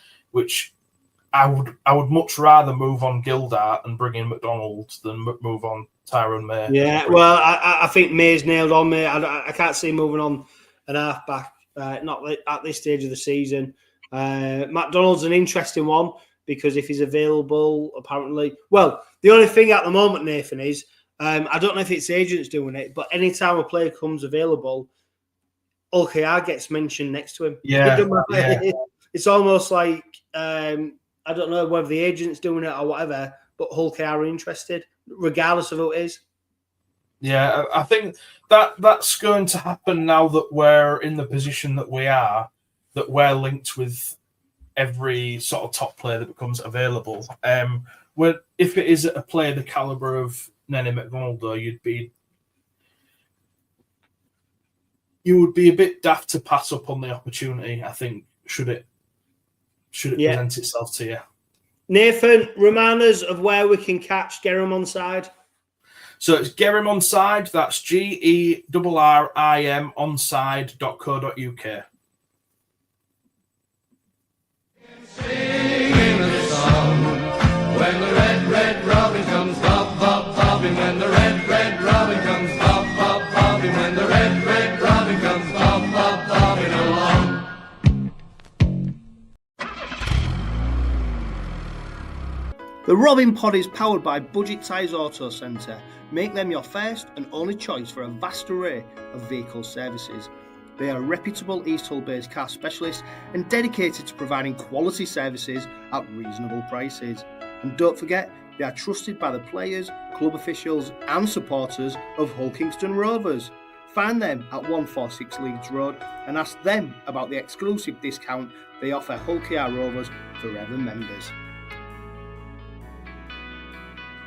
S3: I would much rather move on Gildart and bring in McDonald than move on Tyrone May. Yeah,
S2: well, I think May's nailed on, mate. I can't see moving on an half-back, not at this stage of the season. McDonald's an interesting one because if he's available, apparently... Well, the only thing at the moment, Nathan, is I don't know if it's agents doing it, but anytime a player comes available, 𝗀𝗃𝗃𝗃𝗃 gets mentioned next to him.
S3: Yeah.
S2: It's almost like... I don't know whether the agent's doing it or whatever, but 𝗀𝗃𝗃𝗃 are interested, regardless of who it is.
S3: Yeah, I think that's going to happen now that we're in the position that we are, that we're linked with every sort of top player that becomes available. If it is a player the caliber of Nene McDonald, though, you would be a bit daft to pass up on the opportunity, I think, should it present itself to you.
S2: Nathan, remind us of where we can catch Gerrim Onside.
S3: So it's Gerrim Onside, that's GERRIM onside.co.uk.
S1: Singing a song when the red robin comes bobbing when the red, red robin comes bob, bob, bobbing when the red, red robin comes bob, bob, bobbing along.
S2: The Robin Pod is powered by 𝗵𝗂𝗍𝗂𝗔𝗂𝗃 Auto Centre. Make them your first and only choice for a vast array of vehicle services. They are reputable East Hull-based car specialists and dedicated to providing quality services at reasonable prices. And don't forget, they are trusted by the players, club officials and supporters of Hull Kingston Rovers. Find them at 146 Leeds Road and ask them about the exclusive discount they offer Hull KR Rovers Forever members.